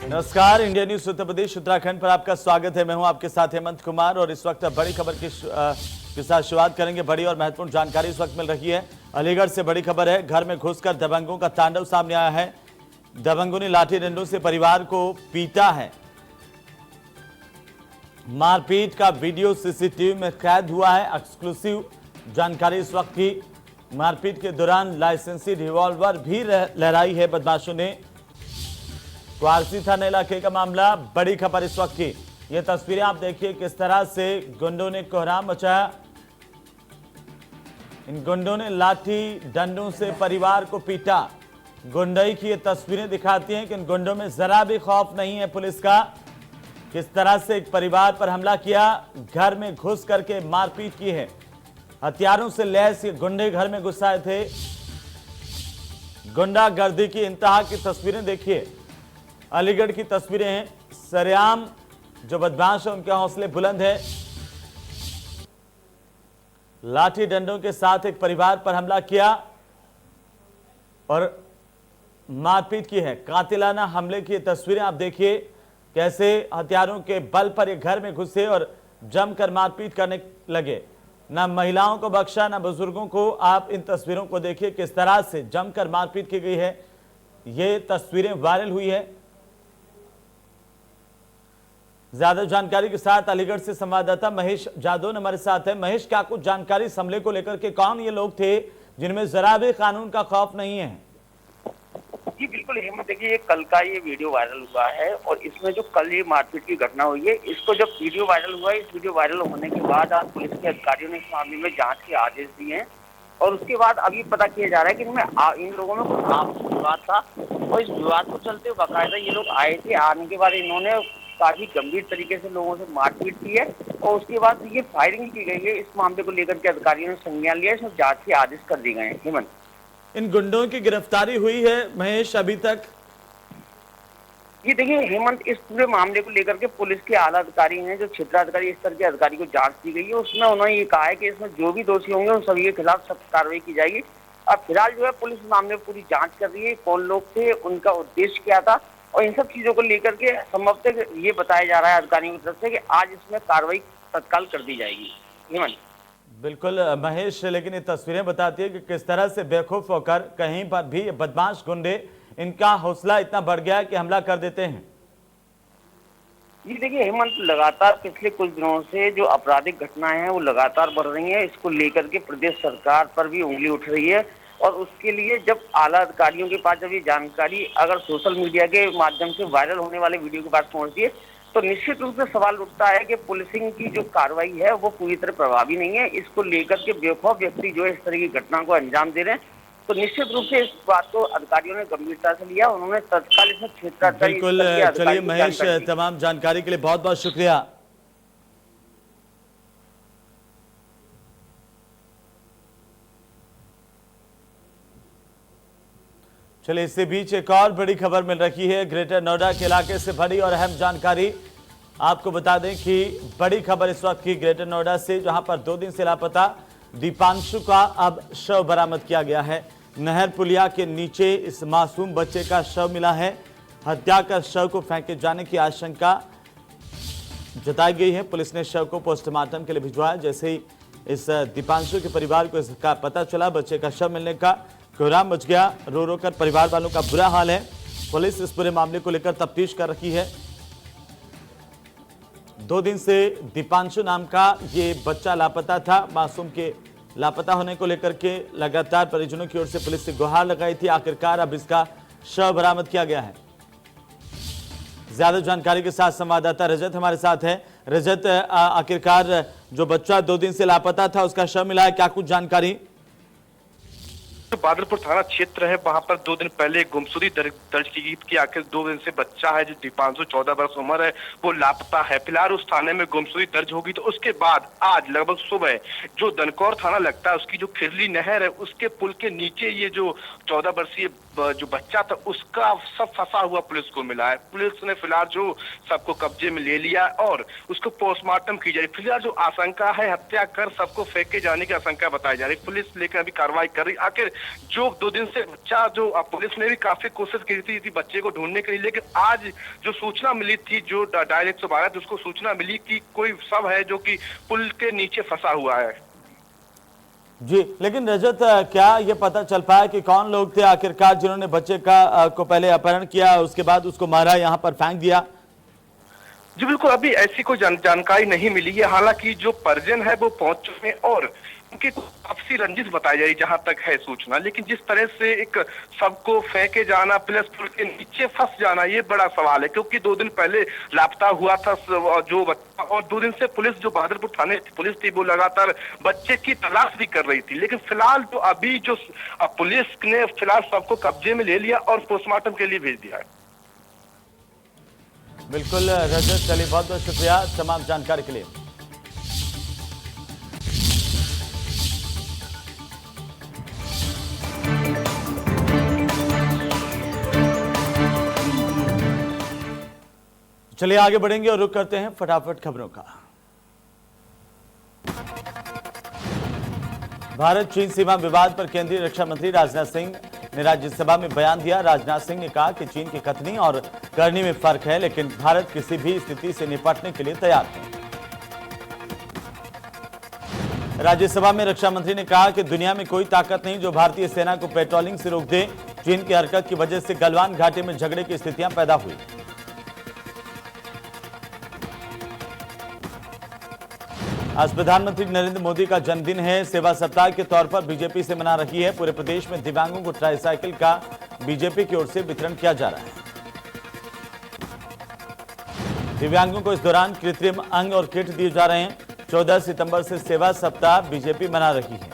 नमस्कार, India news Uttar Pradesh Uttarakhand पर आपका स्वागत है। मैं हूं आपके साथ हेमंत कुमार और इस वक्त बड़ी खबर के साथ शुरुआत करेंगे। बड़ी और महत्वपूर्ण जानकारी इस वक्त मिल रही है। अलीगढ़ से बड़ी खबर है। घर में घुसकर दबंगों का तांडव सामने आया है। दबंगों ने लाठी डंडों से परिवार को पीटा है। मारपीट का वीडियो सीसीटीवी में कैद हुआ है। एक्सक्लूसिव जानकारी इस वक्त की। मारपीट के दौरान लाइसेंसी रिवॉल्वर भी लहराई है बदमाशों ने। क्वारसी थाना इलाके का मामला। बड़ी खबर इस वक्त की। ये तस्वीरें आप देखिए किस तरह से गुंडों ने कोहराम मचाया। इन गुंडों ने लाठी डंडों से परिवार को पीटा। गुंडई की ये तस्वीरें दिखाती हैं कि इन गुंडों में जरा भी खौफ नहीं है पुलिस का। किस तरह से एक परिवार पर हमला किया, घर में घुस करके मारपीट की है। हथियारों से लैस ये गुंडे घर में घुस आए थे। गुंडागर्दी की इंतहा की तस्वीरें देखिए। अलीगढ़ की तस्वीरें हैं। सरेआम जो बदमाश है उनके हौसले बुलंद है। लाठी डंडों के साथ एक परिवार पर हमला किया और मारपीट की है। कातिलाना हमले की तस्वीरें आप देखिए। कैसे हथियारों के बल पर ये घर में घुसे और जमकर मारपीट करने लगे। ना महिलाओं को बख्शा, ना बुजुर्गों को। आप इन तस्वीरों को देखिए किस तरह से जमकर मारपीट की गई है। ये तस्वीरें वायरल हुई है। ज्यादा जानकारी के साथ अलीगढ़ से संवाददाता महेश जादव हमारे साथ है। महेश, क्या कुछ जानकारी इस हमले को लेकर के? कौन ये लोग थे जिनमें जरा भी कानून का खौफ नहीं है? जी बिल्कुल हेमंत, देखिए ये कल का ये वीडियो वायरल हुआ है और इसमें जो कल ये मारपीट की घटना हुई है, इसको जब वीडियो वायरल हुआ है, इस वीडियो वायरल होने के बाद आज पुलिस के अधिकारियों ने इस मामले में जांच के आदेश दिए हैं और उसके बाद अभी पता किया जा रहा है कि इन लोगों में कुछ आपसी विवाद था और इस विवाद को चलते बाकायदा ये लोग आए थे। आने के बाद इन्होंने काफी गंभीर तरीके से लोगों से मारपीट की है और उसके बाद ये फायरिंग की गई है। इस मामले को लेकर के अधिकारियों ने संज्ञान लिया, इसमें जांच के आदेश कर दिए गए हैं। हेमंत, इन गुंडों की गिरफ्तारी हुई है महेश अभी तक? ये देखिए हेमंत, इस पूरे मामले को लेकर के पुलिस के आला अधिकारी हैं, जो क्षेत्राधिकारी स्तर के अधिकारी को जांच दी गई है। उसमें उन्होंने ये कहा है कि इसमें जो भी दोषी होंगे उन सभी के खिलाफ सख्त कार्रवाई की जाएगी। अब फिलहाल जो है पुलिस मामले में पूरी जांच कर रही है। कौन लोग थे, उनका उद्देश्य क्या था और इन सब चीजों को लेकर के संभवतः ये बताया जा रहा है अधिकारियों की तरफ से कि आज इसमें कार्रवाई तत्काल कर दी जाएगी। हेमंत, बिल्कुल महेश, लेकिन ये तस्वीरें बताती है कि किस तरह से बेखौफ होकर कहीं पर भी बदमाश गुंडे, इनका हौसला इतना बढ़ गया है कि हमला कर देते हैं। ये देखिए हेमंत, लगातार पिछले कुछ दिनों से जो आपराधिक घटनाएं हैं वो लगातार बढ़ रही हैं। इसको लेकर के प्रदेश सरकार पर भी उंगली उठ रही है और उसके लिए जब आला अधिकारियों के पास जब ये जानकारी अगर सोशल मीडिया के माध्यम से वायरल होने वाले वीडियो के पास पहुंचती है तो निश्चित रूप से सवाल उठता है कि पुलिसिंग की जो कार्रवाई है वो पूरी तरह प्रभावी नहीं है। इसको लेकर के बेखौफ व्यक्ति जो है इस तरह की घटना को अंजाम दे रहे हैं, तो निश्चित रूप से इस बात को अधिकारियों ने गंभीरता से लिया। उन्होंने तत्काल इसमें क्षेत्राधिकारी। बिल्कुल, चलिए महेश, तमाम जानकारी के लिए बहुत बहुत शुक्रिया। चलिए इसी बीच एक और बड़ी खबर मिल रही है। ग्रेटर नोएडा के इलाके से बड़ी और अहम जानकारी आपको बता दें कि बड़ी खबर इस वक्त की ग्रेटर नोएडा से, जहां पर 2 दिन से लापता दीपांशु का अब शव बरामद किया गया है। नहर पुलिया के नीचे इस मासूम बच्चे का शव मिला है। हत्या कर शव को फेंके जाने की आशंका जताई गई है। पुलिस ने शव को पोस्टमार्टम के लिए भिजवाया। जैसे ही इस दीपांशु के परिवार को इसका पता चला, बच्चे का शव मिलने का कोहराम मच गया। रो रो कर परिवार वालों का बुरा हाल है। पुलिस इस पूरे मामले को लेकर तफ्तीश कर रही है। 2 दिन से दीपांशु नाम का ये बच्चा लापता था। मासूम के लापता होने को लेकर के लगातार परिजनों की ओर से पुलिस से गुहार लगाई थी। आखिरकार अब इसका शव बरामद किया गया है। ज्यादा जानकारी के साथ संवाददाता रजत हमारे साथ है। रजत, आखिरकार जो बच्चा 2 दिन से लापता था उसका शव मिला है, क्या कुछ जानकारी? बादलपुर थाना क्षेत्र है, वहां पर 2 दिन पहले गुमशुदगी दर्ज की गई कि आखिर 2 दिन से बच्चा है जो दीपांशु 14 वर्ष उम्र है वो लापता है। फिलहाल उस थाने में गुमशुदगी दर्ज होगी। तो उसके बाद आज लगभग सुबह जो दनकौर थाना लगता है उसकी जो खिरली नहर है उसके पुल के नीचे ये जो 14 वर्षीय जो बच्चा था उसका सब फंसा हुआ पुलिस को मिला है। पुलिस ने फिलहाल जो सबको कब्जे में ले लिया और उसको पोस्टमार्टम की जा रही। फिलहाल जो आशंका है हत्या कर सबको फेंके जाने की आशंका बताई जा रही। पुलिस लेकर अभी कार्रवाई कर रही। आखिर जो 2 दिन से बच्चा जो पुलिस ने भी काफी कोशिश की थी बच्चे को ढूंढने के लिए, लेकिन आज जो सूचना मिली थी, जो डायल 112 थी उसको सूचना मिली कि कोई शव है जो कि पुल के नीचे फंसा हुआ है। जी, लेकिन रजत, क्या ये पता चल पाया कि कौन लोग थे आखिरकार जिन्होंने बच्चे का को पहले अपहरण किया, उसके बाद उसको मारा, यहाँ पर फेंक दिया? जी बिल्कुल, अभी ऐसी कोई जानकारी नहीं मिली है। हालांकि जो परिजन है वो पहुंच चुके हैं और उनकी आपसी रंजिश बताई जा रही जहां तक है सूचना। लेकिन जिस तरह से एक सबको फेंके जाना प्लस पुल के नीचे फंस जाना, ये बड़ा सवाल है, क्योंकि 2 दिन पहले लापता हुआ था जो बच्चा, और 2 दिन से पुलिस जो बहादुरपुर थाने पुलिस थी वो लगातार बच्चे की तलाश भी कर रही थी। लेकिन फिलहाल तो अभी जो पुलिस ने फिलहाल सबको कब्जे में ले लिया और पोस्टमार्टम के लिए भेज दिया है। बिल्कुल रजत, चलिए बहुत बहुत शुक्रिया तमाम जानकारी के लिए। चलिए आगे बढ़ेंगे और रुक करते हैं फटाफट खबरों का। भारत चीन सीमा विवाद पर केंद्रीय रक्षा मंत्री राजनाथ सिंह ने राज्यसभा में बयान दिया। राजनाथ सिंह ने कहा कि चीन की कथनी और करनी में फर्क है, लेकिन भारत किसी भी स्थिति से निपटने के लिए तैयार है। राज्यसभा में रक्षा मंत्री ने कहा कि दुनिया में कोई ताकत नहीं जो भारतीय सेना को पेट्रोलिंग से रोक दे। चीन की हरकत की वजह से गलवान घाटी में झगड़े की स्थितियां पैदा हुई। आज प्रधानमंत्री नरेंद्र मोदी का जन्मदिन है। सेवा सप्ताह के तौर पर बीजेपी से मना रही है। पूरे प्रदेश में दिव्यांगों को ट्राईसाइकिल का बीजेपी की ओर से वितरण किया जा रहा है। दिव्यांगों को इस दौरान कृत्रिम अंग और किट दिए जा रहे हैं। 14 सितंबर से सेवा सप्ताह बीजेपी मना रही है।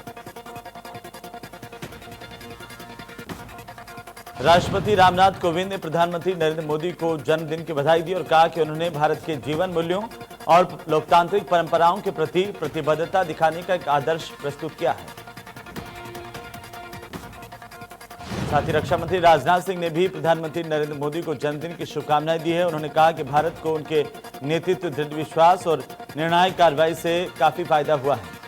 राष्ट्रपति रामनाथ कोविंद ने प्रधानमंत्री नरेंद्र मोदी को जन्मदिन की बधाई दी और कहा कि उन्होंने भारत के जीवन मूल्यों और लोकतांत्रिक परंपराओं के प्रति प्रतिबद्धता दिखाने का एक आदर्श प्रस्तुत किया है। साथ ही रक्षा मंत्री राजनाथ सिंह ने भी प्रधानमंत्री नरेंद्र मोदी को जन्मदिन की शुभकामनाएं दी है। उन्होंने कहा कि भारत को उनके नेतृत्व, दृढ़ विश्वास और निर्णायक कार्रवाई से काफी फायदा हुआ है।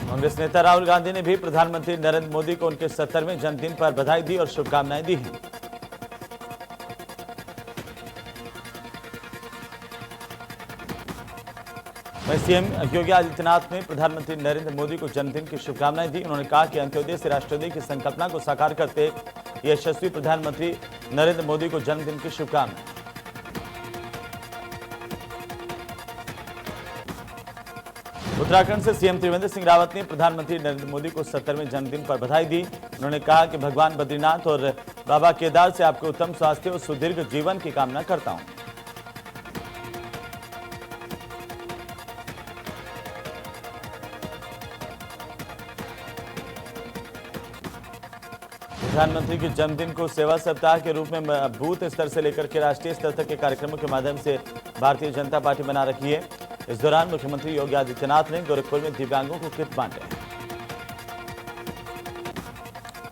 कांग्रेस नेता राहुल गांधी ने भी प्रधानमंत्री नरेंद्र मोदी को उनके 70वें जन्मदिन पर बधाई दी और शुभकामनाएं दी हैं। सीएम योगी आदित्यनाथ ने प्रधानमंत्री नरेंद्र मोदी को जन्मदिन की शुभकामनाएं दी। उन्होंने कहा कि अंत्योदय से राष्ट्रोदय की संकल्पना को साकार करते यशस्वी प्रधानमंत्री नरेंद्र मोदी को जन्मदिन की शुभकामनाएं। उत्तराखंड से सीएम त्रिवेंद्र सिंह रावत ने प्रधानमंत्री नरेंद्र मोदी को 70वें जन्मदिन पर बधाई दी। उन्होंने कहा कि भगवान बद्रीनाथ और बाबा केदार से आपके उत्तम स्वास्थ्य और सुदीर्घ जीवन की कामना करता हूं। प्रधानमंत्री के जन्मदिन को सेवा सप्ताह के रूप में बूथ स्तर से लेकर के राष्ट्रीय स्तर तक के कार्यक्रमों के माध्यम से भारतीय जनता पार्टी मना रही है। इस दौरान मुख्यमंत्री योगी आदित्यनाथ ने गोरखपुर में दिव्यांगों को किट बांटे।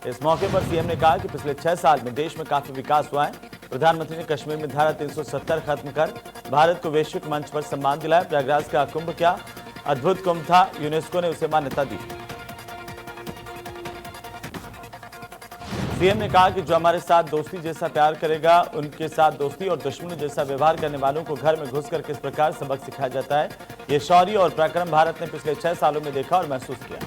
इस मौके पर सीएम ने कहा कि पिछले 6 साल में देश में काफी विकास हुआ है। प्रधानमंत्री ने कश्मीर में धारा 370 खत्म कर भारत को वैश्विक मंच पर सम्मान दिलाया। प्रयागराज का कुंभ क्या अद्भुत कुंभ था, यूनेस्को ने उसे मान्यता दी। सीएम ने कहा कि जो हमारे साथ दोस्ती जैसा प्यार करेगा, उनके साथ दोस्ती और दुश्मनी जैसा व्यवहार करने वालों को घर में घुसकर किस प्रकार सबक सिखाया जाता है, ये शौर्य और पराक्रम भारत ने पिछले 6 सालों में देखा और महसूस किया।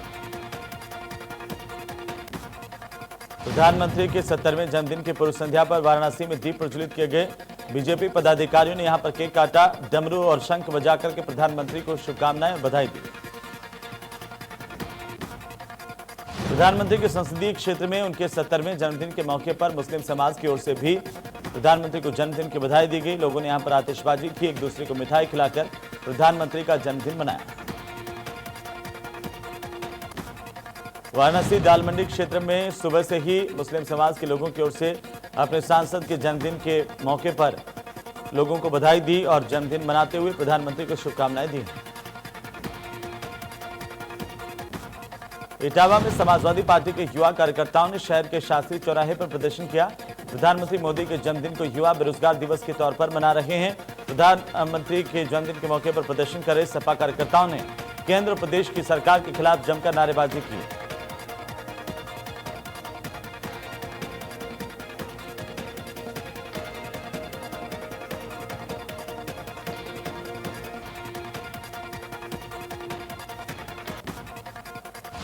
प्रधानमंत्री के 70वें जन्मदिन की पूर्व संध्या पर वाराणसी में दीप प्रज्वलित किए गए। बीजेपी पदाधिकारियों ने यहां पर केक काटा, डमरू और शंख बजाकर के प्रधानमंत्री को शुभकामनाएं और बधाई दी। प्रधानमंत्री के संसदीय क्षेत्र में उनके 70वें जन्मदिन के मौके पर मुस्लिम समाज की ओर से भी प्रधानमंत्री को जन्मदिन की बधाई दी गई। लोगों ने यहां पर आतिशबाजी की, एक दूसरे को मिठाई खिलाकर प्रधानमंत्री का जन्मदिन मनाया। वाराणसी दाल मंडी क्षेत्र में सुबह से ही मुस्लिम समाज के लोगों की ओर से अपने सांसद के जन्मदिन के मौके पर लोगों को बधाई दी और जन्मदिन मनाते हुए प्रधानमंत्री को शुभकामनाएं दी। इटावा में समाजवादी पार्टी के युवा कार्यकर्ताओं ने शहर के शास्त्री चौराहे पर प्रदर्शन किया। प्रधानमंत्री मोदी के जन्मदिन को युवा बेरोजगार दिवस के तौर पर मना रहे हैं। प्रधानमंत्री के जन्मदिन के मौके पर प्रदर्शन करे सपा कार्यकर्ताओं ने केंद्र और प्रदेश की सरकार के खिलाफ जमकर नारेबाजी की।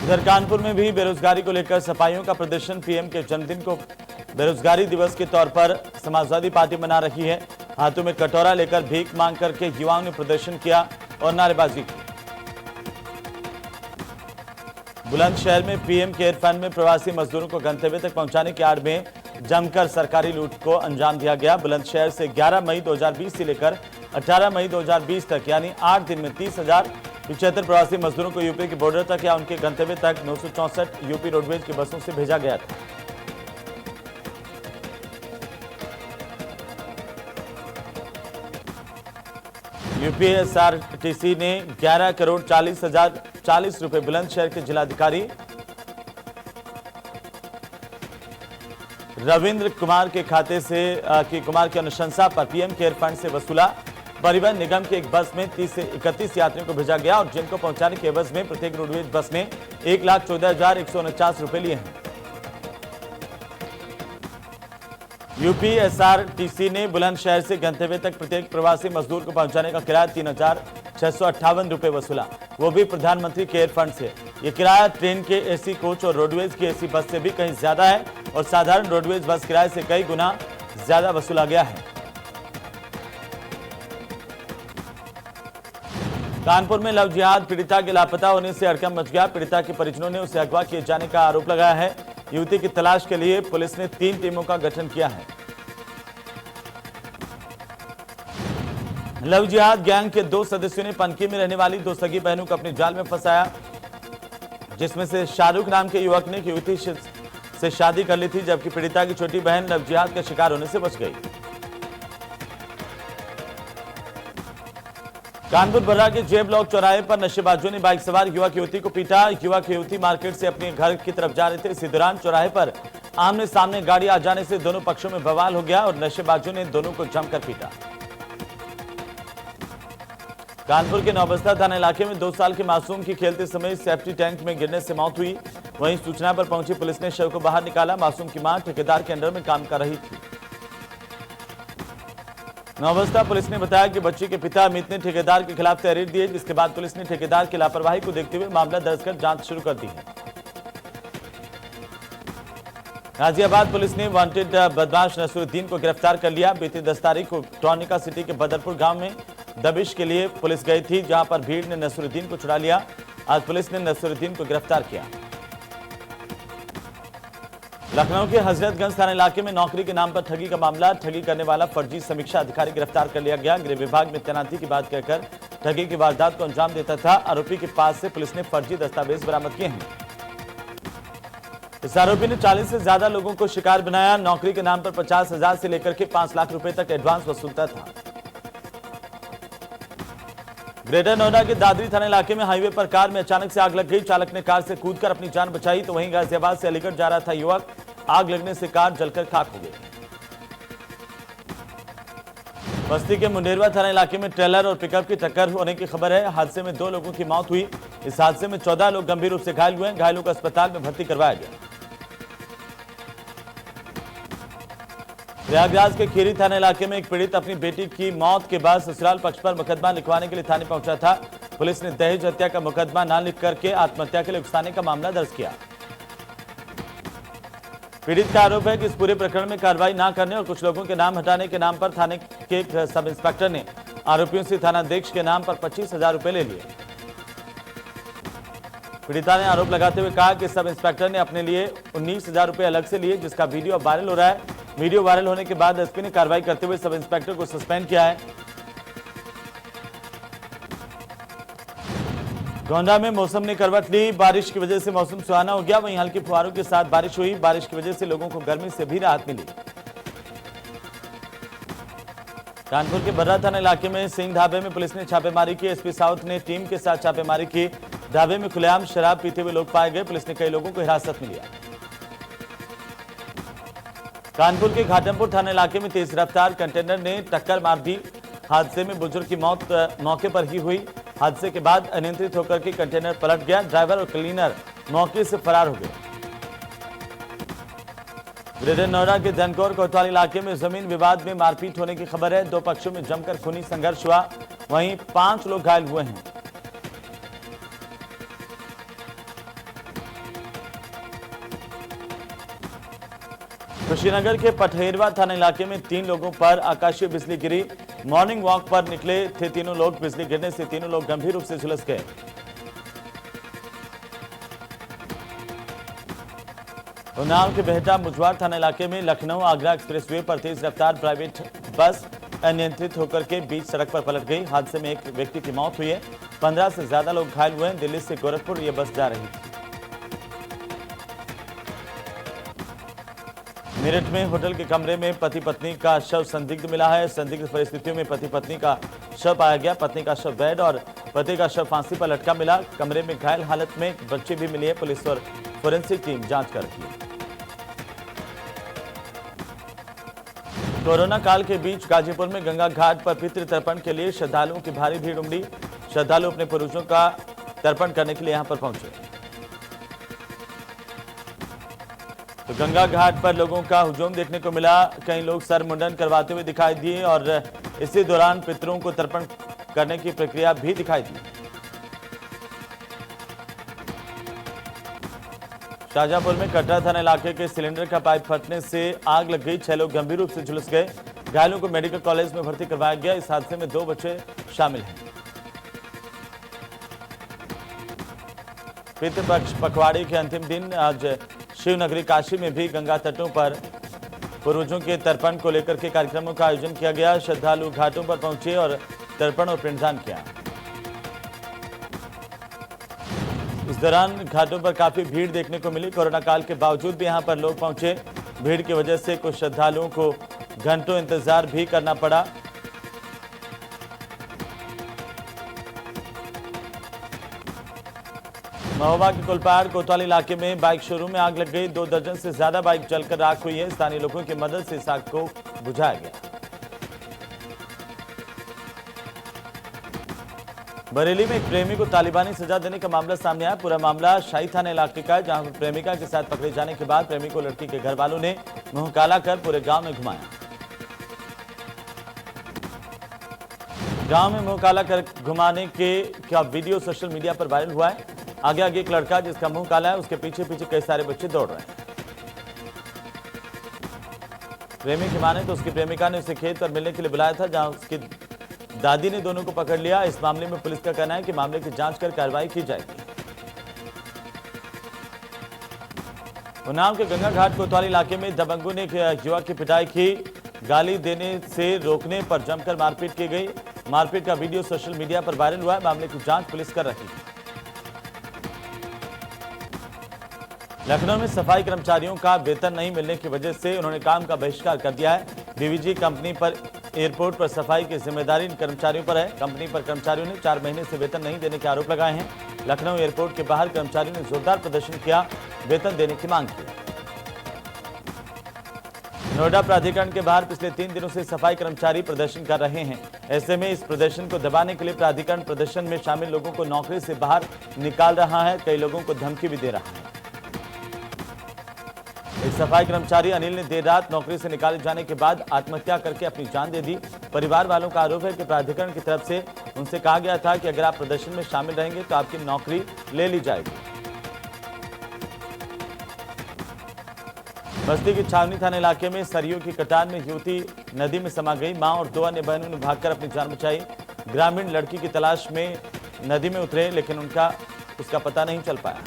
इधर कानपुर में भी बेरोजगारी को लेकर सफाइयों का प्रदर्शन। पीएम के जन्मदिन को बेरोजगारी दिवस के तौर पर समाजवादी पार्टी मना रही है। हाथों में कटोरा लेकर भीख मांग करके युवाओं ने प्रदर्शन किया और नारेबाजी की। बुलंदशहर में पीएम केयर फंड में प्रवासी मजदूरों को गंतव्य तक पहुंचाने की आड़ में जमकर सरकारी लूट को अंजाम दिया गया। बुलंदशहर से 11 मई 2020 से लेकर 18 मई 2020 तक यानी 8 दिन में 30,075 प्रवासी मजदूरों को यूपी के बॉर्डर तक या उनके गंतव्य तक 964 यूपी रोडवेज की बसों से भेजा गया था। यूपीएसआरटीसी ने 11 करोड़ 40,040 रुपए बुलंदशहर के जिलाधिकारी रविंद्र कुमार के खाते से कुमार की अनुशंसा पर पीएम केयर फंड से वसूला। परिवहन निगम की एक बस में 30 से 31 यात्रियों को भेजा गया और जिनको पहुंचाने के एवज में प्रत्येक रोडवेज बस में 1,14,149 रुपए लिए हैं। यूपीएसआरटीसी ने बुलंदशहर से गंतव्य तक प्रत्येक प्रवासी मजदूर को पहुंचाने का किराया 3,658 रुपए वसूला, वो भी प्रधानमंत्री केयर फंड से। ये किराया ट्रेन के एसी कोच और रोडवेज की एसी बस से भी कहीं ज्यादा है और साधारण रोडवेज बस किराए से कई गुना ज्यादा वसूला गया है। कानपुर में लव जिहाद पीड़िता के लापता होने से हड़कंप मच गया। पीड़िता के परिजनों ने उसे अगवा किए जाने का आरोप लगाया है। युवती की तलाश के लिए पुलिस ने 3 टीमों का गठन किया है। लव जिहाद गैंग के 2 सदस्यों ने पनकी में रहने वाली 2 सगी बहनों को अपने जाल में फंसाया, जिसमें से शाहरुख नाम के युवक ने युवती से शादी कर ली थी, जबकि पीड़िता की छोटी बहन लव जिहाद का शिकार होने से बच गई। कानपुर बर्रा के जे ब्लॉक चौराहे पर नशेबाजों ने बाइक सवार युवक युवती को पीटा। युवक युवती मार्केट से अपने घर की तरफ जा रहे थे। इसी दौरान चौराहे पर आमने सामने गाड़ी आ जाने से दोनों पक्षों में बवाल हो गया और नशेबाजों ने दोनों को जमकर पीटा। कानपुर के नौबस्ता थाना इलाके में 2 साल के मासूम की खेलते समय सेफ्टी टैंक में गिरने से मौत हुई। वहीं सूचना पर पहुंची पुलिस ने शव को बाहर निकाला। मासूम की मां ठेकेदार के अंडर में काम कर रही थी। नौबस्ता पुलिस ने बताया कि बच्ची के पिता अमित ने ठेकेदार के खिलाफ तहरीर दी है, जिसके बाद पुलिस ने ठेकेदार की लापरवाही को देखते हुए मामला दर्ज कर जांच शुरू कर दी है। गाजियाबाद पुलिस ने वांटेड बदमाश नसरुद्दीन को गिरफ्तार कर लिया। बीती 10 तारीख को टॉनिका सिटी के बदरपुर गांव में दबिश के लिए पुलिस गई थी, जहां पर भीड़ ने नसरुद्दीन को छुड़ा लिया। आज पुलिस ने नसरुद्दीन को गिरफ्तार किया। लखनऊ के हजरतगंज थाना इलाके में नौकरी के नाम पर ठगी का मामला। ठगी करने वाला फर्जी समीक्षा अधिकारी गिरफ्तार कर लिया गया। गृह विभाग में तैनाती की बात कहकर ठगी की वारदात को अंजाम देता था। आरोपी के पास से पुलिस ने फर्जी दस्तावेज बरामद किए हैं। इस आरोपी ने 40 से ज्यादा लोगों को शिकार बनाया। नौकरी के नाम पर 50,000 से लेकर के 5 लाख रुपए तक एडवांस वसूलता था। ग्रेटर नोएडा के दादरी थाना इलाके में हाईवे पर कार में अचानक से आग लग गई। चालक ने कार से कूदकर अपनी जान बचाई, तो वहीं गाजियाबाद से अलीगढ़ जा रहा था युवक। आग लगने से कार जलकर खाक हो गई। बस्ती के मुंडेरवा थाना इलाके में ट्रेलर और पिकअप की टक्कर होने की खबर है। हादसे में 2 लोगों की मौत हुई। इस हादसे में 14 लोग गंभीर रूप से घायल हुए। घायलों को अस्पताल में भर्ती करवाया गया। प्रयागराज के खीरी थाना इलाके में एक पीड़ित अपनी बेटी की मौत के बाद ससुराल पक्ष पर मुकदमा लिखवाने के लिए थाने पहुंचा था। पुलिस ने दहेज हत्या का मुकदमा न लिख करके आत्महत्या के लिए उकसाने का मामला दर्ज किया। पीड़ित का आरोप है कि इस पूरे प्रकरण में कार्रवाई न करने और कुछ लोगों के नाम हटाने के नाम पर थाने के सब इंस्पेक्टर ने आरोपियों से थानाध्यक्ष के नाम पर 25,000 रुपए ले लिए। पीड़िता ने आरोप लगाते हुए कहा कि सब इंस्पेक्टर ने अपने लिए 19,000 रुपए अलग से लिए, जिसका वीडियो वायरल हो रहा है। वीडियो वायरल होने के बाद एसपी ने कार्रवाई करते हुए सब इंस्पेक्टर को सस्पेंड किया है। गोंडा में मौसम ने करवट ली। बारिश की वजह से मौसम सुहाना हो गया। वहीं हल्की फुहारों के साथ बारिश हुई। बारिश की वजह से लोगों को गर्मी से भी राहत मिली। कानपुर के बर्रा थाना इलाके में सिंह ढाबे में पुलिस ने छापेमारी की। एसपी साउथ ने टीम के साथ छापेमारी की। ढाबे में खुलेआम शराब पीते हुए लोग पाए गए। पुलिस ने कई लोगों को हिरासत में लिया। कानपुर के घाटमपुर थाना इलाके में तेज रफ्तार कंटेनर ने टक्कर मार दी। हादसे में बुजुर्ग की मौत मौके पर ही हुई। हादसे के बाद अनियंत्रित होकर के कंटेनर पलट गया। ड्राइवर और क्लीनर मौके से फरार हो गए। ग्रेटर नोएडा के धनकौर कोतवाली इलाके में जमीन विवाद में मारपीट होने की खबर है। दो पक्षों में जमकर खूनी संघर्ष हुआ, वहीं 5 लोग घायल हुए हैं। कुशीनगर के पठेरवा थाना इलाके में 3 लोगों पर आकाशीय बिजली गिरी। मॉर्निंग वॉक पर निकले थे तीनों लोग। बिजली गिरने से तीनों लोग गंभीर रूप से झुलस गए। उन्नाव के बेहटा मुजवार थाना इलाके में लखनऊ आगरा एक्सप्रेसवे पर तेज रफ्तार प्राइवेट बस अनियंत्रित होकर के बीच सड़क पर पलट गई। हादसे में एक व्यक्ति की मौत हुई है। 15 से ज्यादा लोग घायल हुए हैं। दिल्ली से गोरखपुर ये बस जा रही थी। मेरठ में होटल के कमरे में पति पत्नी का शव संदिग्ध मिला है। संदिग्ध परिस्थितियों में पति पत्नी का शव पाया गया। पत्नी का शव बेड और पति का शव फांसी पर लटका मिला। कमरे में घायल हालत में बच्चे भी मिली है। पुलिस और फोरेंसिक टीम जांच कर रही है। कोरोना काल के बीच गाजीपुर में गंगा घाट पर पितृ तर्पण के लिए श्रद्धालुओं की भारी भीड़ उमड़ी। श्रद्धालु अपने पूर्वजों का तर्पण करने के लिए यहां पर पहुंचे। तो गंगा घाट पर लोगों का हुजूम देखने को मिला। कई लोग सर मुंडन करवाते हुए दिखाई दिए और इसी दौरान पितरों को तर्पण करने की प्रक्रिया भी दिखाई दी। शाहजहांपुर में कटरा थाना इलाके के सिलेंडर का पाइप फटने से आग लग गई। 6 लोग गंभीर रूप से झुलस गए। घायलों को मेडिकल कॉलेज में भर्ती करवाया गया। इस हादसे में 2 बच्चे शामिल हैं। पितृपक्ष पखवाड़े के अंतिम दिन आज शिवनगरी काशी में भी गंगा तटों पर पूर्वजों के तर्पण को लेकर के कार्यक्रमों का आयोजन किया गया। श्रद्धालु घाटों पर पहुंचे और तर्पण और पिंडदान किया। इस दौरान घाटों पर काफी भीड़ देखने को मिली। कोरोना काल के बावजूद भी यहां पर लोग पहुंचे। भीड़ की वजह से कुछ श्रद्धालुओं को घंटों इंतजार भी करना पड़ा। महोबा के कुलपहाड़ कोतवाली इलाके में बाइक शोरूम में आग लग गई। 2 दर्जन से ज्यादा बाइक जलकर राख हुई है। स्थानीय लोगों की मदद से इस आग को बुझाया गया। बरेली में एक प्रेमी को तालिबानी सजा देने का मामला सामने आया। पूरा मामला शाही थाना इलाके का है, जहां पर प्रेमिका के साथ पकड़े जाने के बाद प्रेमी को लड़की के घर वालों ने मुंह काला कर पूरे गांव में घुमाया। गांव में मुंह काला कर घुमाने का वीडियो सोशल मीडिया पर वायरल हुआ है। आगे आगे एक लड़का जिसका मुंह काला है, उसके पीछे पीछे कई सारे बच्चे दौड़ रहे हैं। प्रेमी की माने तो उसकी प्रेमिका ने उसे खेत पर मिलने के लिए बुलाया था, जहां उसकी दादी ने दोनों को पकड़ लिया। इस मामले में पुलिस का कहना है कि मामले की जांच कर कार्रवाई की जाएगी। उन्नाव के गंगा घाट कोतवाली इलाके में दबंगों ने एक युवक की पिटाई की। गाली देने से रोकने पर जमकर मारपीट की गई। मारपीट का वीडियो सोशल मीडिया पर वायरल हुआ है। मामले की जांच पुलिस कर रही है। लखनऊ में सफाई कर्मचारियों का वेतन नहीं मिलने की वजह से उन्होंने काम का बहिष्कार कर दिया है। बीवीजी कंपनी पर एयरपोर्ट पर सफाई की जिम्मेदारी इन कर्मचारियों पर है। कंपनी पर कर्मचारियों ने 4 महीने से वेतन नहीं देने के आरोप लगाए हैं। लखनऊ एयरपोर्ट के बाहर कर्मचारियों ने जोरदार प्रदर्शन किया, वेतन देने की मांग की। नोएडा प्राधिकरण के बाहर पिछले 3 दिनों से सफाई कर्मचारी प्रदर्शन कर रहे हैं। ऐसे में इस प्रदर्शन को दबाने के लिए प्राधिकरण प्रदर्शन में शामिल लोगों को नौकरी से बाहर निकाल रहा है। कई लोगों को धमकी भी दे रहा है। एक सफाई कर्मचारी अनिल ने देर रात नौकरी से निकाले जाने के बाद आत्महत्या करके अपनी जान दे दी। परिवार वालों का आरोप है कि प्राधिकरण की तरफ से उनसे कहा गया था कि अगर आप प्रदर्शन में शामिल रहेंगे तो आपकी नौकरी ले ली जाएगी। बस्ती के छावनी थाना इलाके में सरयू की कटान में युवती नदी में समा गई। मां और 2 अन्य बहनों ने भागकर अपनी जान बचाई। ग्रामीण लड़की की तलाश में नदी में उतरे, लेकिन उसका पता नहीं चल पाया।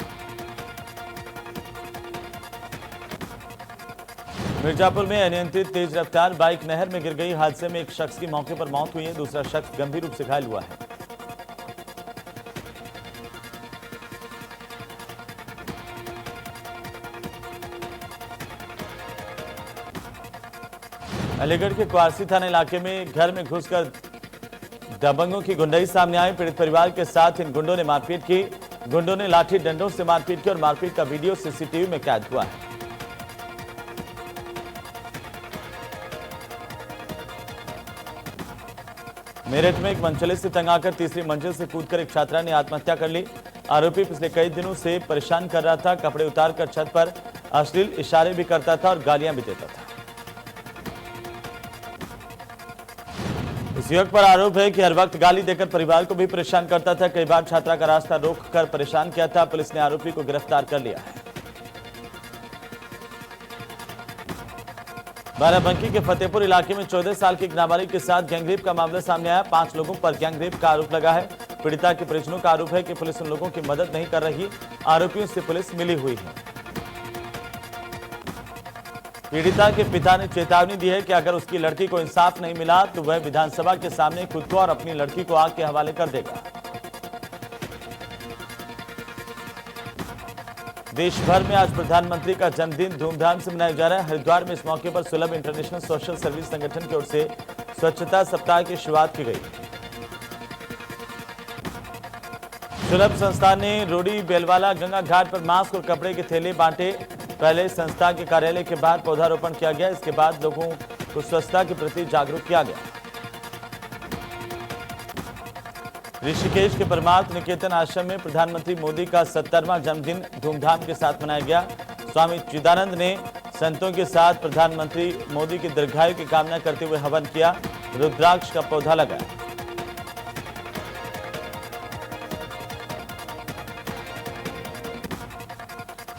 मिर्जापुर में अनियंत्रित तेज रफ्तार बाइक नहर में गिर गई। हादसे में एक शख्स की मौके पर मौत हुई है। दूसरा शख्स गंभीर रूप से घायल हुआ है। अलीगढ़ के क्वारसी थाना इलाके में घर में घुसकर दबंगों की गुंडाई सामने आई। पीड़ित परिवार के साथ इन गुंडों ने मारपीट की। गुंडों ने लाठी डंडों से मारपीट की और मारपीट का वीडियो सीसीटीवी में कैद हुआ है। मेरठ में एक मंचले से तंग आकर तीसरी मंजिल से कूदकर एक छात्रा ने आत्महत्या कर ली। आरोपी पिछले कई दिनों से परेशान कर रहा था। कपड़े उतारकर छत पर अश्लील इशारे भी करता था और गालियां भी देता था। इस युवक पर आरोप है कि हर वक्त गाली देकर परिवार को भी परेशान करता था। कई बार छात्रा का रास्ता रोककर परेशान किया था। पुलिस ने आरोपी को गिरफ्तार कर लिया है। बाराबंकी के फतेहपुर इलाके में 14 साल की एक नाबालिग के साथ गैंगरेप का मामला सामने आया। 5 लोगों पर गैंगरेप का आरोप लगा है। पीड़िता के परिजनों का आरोप है कि पुलिस उन लोगों की मदद नहीं कर रही। आरोपियों से पुलिस मिली हुई है। पीड़िता के पिता ने चेतावनी दी है कि अगर उसकी लड़की को इंसाफ नहीं मिला तो वह विधानसभा के सामने खुद को और अपनी लड़की को आग के हवाले कर देगा। देश भर में आज प्रधानमंत्री का जन्मदिन धूमधाम से मनाया जा रहा है। हरिद्वार में इस मौके पर सुलभ इंटरनेशनल सोशल सर्विस संगठन की ओर से स्वच्छता सप्ताह की शुरुआत की गई। सुलभ संस्था ने रोडी बेलवाला गंगा घाट पर मास्क और कपड़े के थैले बांटे। पहले संस्था के कार्यालय के बाहर पौधारोपण किया गया। इसके बाद लोगों को स्वच्छता के प्रति जागरूक किया गया। ऋषिकेश के परमार्थ निकेतन आश्रम में प्रधानमंत्री मोदी का 70वां जन्मदिन धूमधाम के साथ मनाया गया। स्वामी चिदानंद ने संतों के साथ प्रधानमंत्री मोदी की दीर्घायु की कामना करते हुए हवन किया। रुद्राक्ष का पौधा लगाया।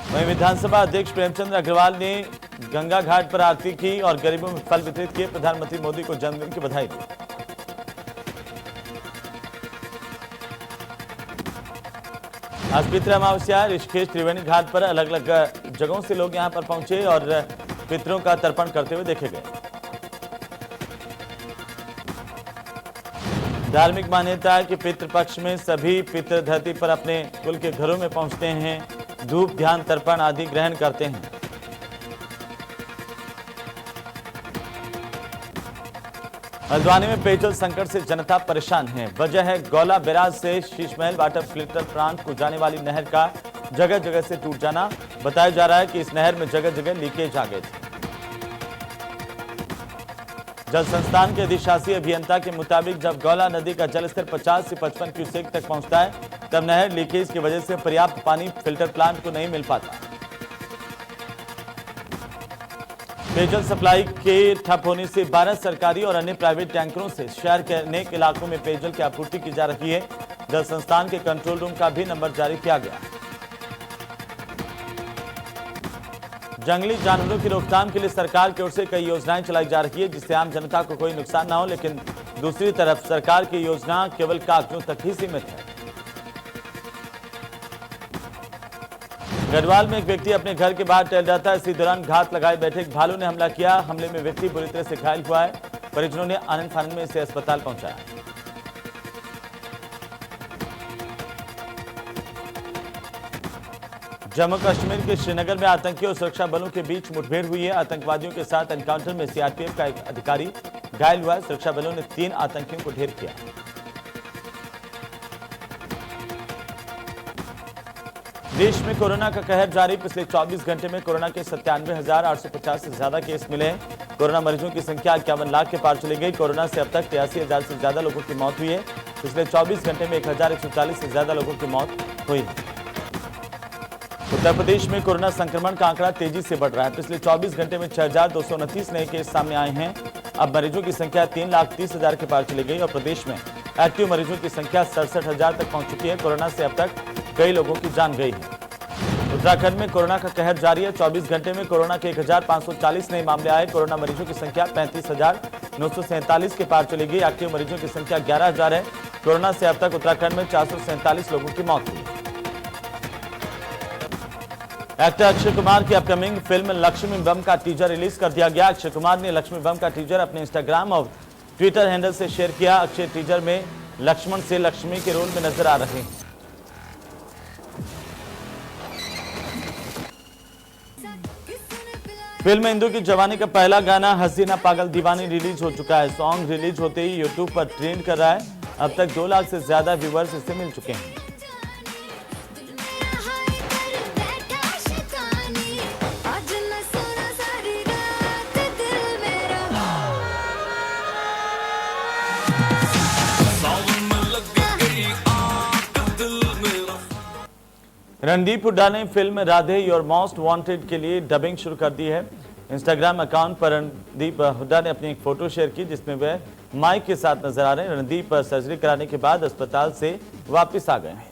वहीं विधानसभा अध्यक्ष प्रेमचंद अग्रवाल ने गंगा घाट पर आरती की और गरीबों में फल वितरित किए। प्रधानमंत्री मोदी को जन्मदिन की बधाई दी। आज पितृ अमावस्या ऋषिकेश त्रिवेणी घाट पर अलग अलग जगहों से लोग यहां पर पहुंचे और पितरों का तर्पण करते हुए देखे गए। धार्मिक मान्यता है कि पितृपक्ष में सभी पितृ धरती पर अपने कुल के घरों में पहुंचते हैं, धूप ध्यान तर्पण आदि ग्रहण करते हैं। हल्द्वानी में पेयजल संकट से जनता परेशान है। वजह है गौला बैराज से शीशमहल वाटर फिल्टर प्लांट को जाने वाली नहर का जगह जगह से टूट जाना। बताया जा रहा है कि इस नहर में जगह जगह लीकेज आ गए थे। जल संस्थान के अधिशासी अभियंता के मुताबिक जब गौला नदी का जलस्तर 50 से 55 क्यूसेक तक पहुंचता है तब नहर लीकेज की वजह से पर्याप्त पानी फिल्टर प्लांट को नहीं मिल पाता। पेयजल सप्लाई के ठप होने से 12 सरकारी और अन्य प्राइवेट टैंकरों से शहर के अनेक इलाकों में पेयजल की आपूर्ति की जा रही है। जल संस्थान के कंट्रोल रूम का भी नंबर जारी किया गया। जंगली जानवरों की रोकथाम के लिए सरकार की ओर से कई योजनाएं चलाई जा रही है जिससे आम जनता को कोई नुकसान न हो, लेकिन दूसरी तरफ सरकार की योजना केवल कागजों तक ही सीमित है। गढ़वाल में एक व्यक्ति अपने घर के बाहर टहल रहा था। इसी दौरान घात लगाए बैठे एक भालू ने हमला किया। हमले में व्यक्ति बुरी तरह से घायल हुआ है। परिजनों ने आनंद फानंद में इसे अस्पताल पहुंचाया। जम्मू कश्मीर के श्रीनगर में आतंकियों और सुरक्षा बलों के बीच मुठभेड़ हुई है। आतंकवादियों के साथ एनकाउंटर में सीआरपीएफ का एक अधिकारी घायल हुआ है। सुरक्षा बलों ने 3 आतंकियों को ढेर किया। देश में कोरोना का कहर जारी। पिछले 24 घंटे में कोरोना के 97,850 से ज्यादा केस मिले हैं। कोरोना मरीजों की संख्या 51 लाख के पार चली गई। कोरोना से अब तक 83,000 से ज्यादा लोगों की मौत हुई है। पिछले 24 घंटे में 1,140 से ज्यादा लोगों की मौत हुई है। उत्तर प्रदेश में कोरोना संक्रमण का आंकड़ा तेजी से बढ़ रहा है। पिछले 24 घंटे में 6,229 नए केस सामने आए हैं। अब मरीजों की संख्या 3,30,000 के पार चली गई और प्रदेश में एक्टिव मरीजों की संख्या 67,000 तक पहुंच चुकी है। कोरोना से अब तक कई लोगों की जान गई है। उत्तराखंड में कोरोना का कहर जारी है। 24 घंटे में कोरोना के 1,540 नए मामले आए। कोरोना मरीजों की संख्या 35,947 के पार चली गई। एक्टिव मरीजों की संख्या 11,000 है। कोरोना से अब तक उत्तराखंड में 447 लोगों की मौत हुई। एक्टर अक्षय कुमार की अपकमिंग फिल्म लक्ष्मी बम का टीजर रिलीज कर दिया गया। अक्षय कुमार ने लक्ष्मी बम का टीजर अपने इंस्टाग्राम और ट्विटर हैंडल से शेयर किया। अक्षय टीजर में लक्ष्मण से लक्ष्मी के रोल में नजर आ रहे हैं। फिल्म इंदु की जवानी का पहला गाना हसीना पागल दीवानी रिलीज हो चुका है। सॉन्ग रिलीज होते ही यूट्यूब पर ट्रेंड कर रहा है। अब तक 2 लाख से ज्यादा व्यूअर्स इसे मिल चुके हैं। रणदीप हुड्डा ने film Radhe your most wanted के लिए डबिंग शुरू कर दी है। इंस्टाग्राम अकाउंट पर रणदीप हुड्डा ने अपनी एक फोटो शेयर की जिसमें वह माइक के साथ नजर आ रहे हैं। रणदीप सर्जरी कराने के बाद अस्पताल से वापस आ गए हैं।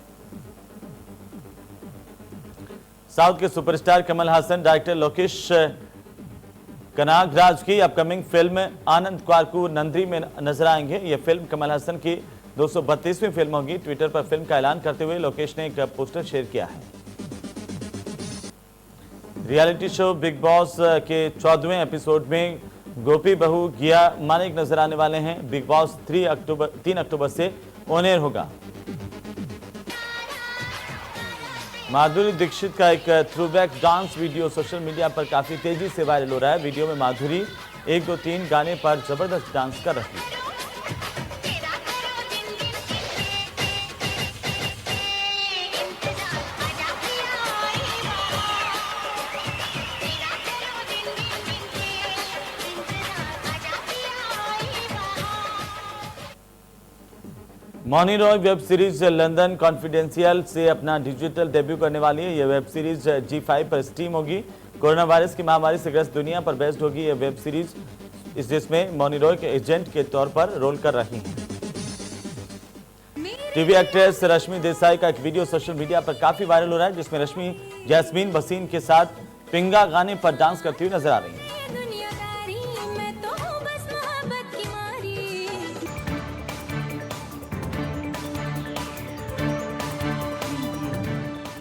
साउथ के सुपरस्टार कमल हासन डायरेक्टर लोकेश कनागराज की अपकमिंग फिल्म आनंद क्वारकू नंद्री में नजर आएंगे। यह फिल्म कमल हासन की 232वीं फिल्म होगी। ट्विटर पर फिल्म का ऐलान करते हुए लोकेश ने एक पोस्टर शेयर किया है। रियलिटी शो बिग बॉस के 14वें एपिसोड में गोपी बहू गिया मानिक नजर आने वाले हैं। बिग बॉस 3 अक्टूबर से ऑन एयर होगा। माधुरी दीक्षित का एक throwback dance video social media पर काफी तेजी से वायरल हो रहा है। वीडियो में माधुरी 1 2 3 गाने पर जबरदस्त डांस कर रही है। Mouni Roy web series London confidential से अपना डिजिटल डेब्यू करने वाली है। यह वेब सीरीज G5 पर स्ट्रीम होगी। कोरोना वायरस की महामारी से ग्रस्त दुनिया पर बेस्ड होगी यह वेब सीरीज, जिसमें मौनी रॉय के एजेंट के तौर पर रोल कर रही हैं। टीवी एक्ट्रेस रश्मि देसाई का एक वीडियो सोशल मीडिया पर काफी वायरल हो रहा है जिसमें रश्मि जैस्मीन भसीन के साथ पिंगा गाने पर डांस करती हुई नजर आ रही है।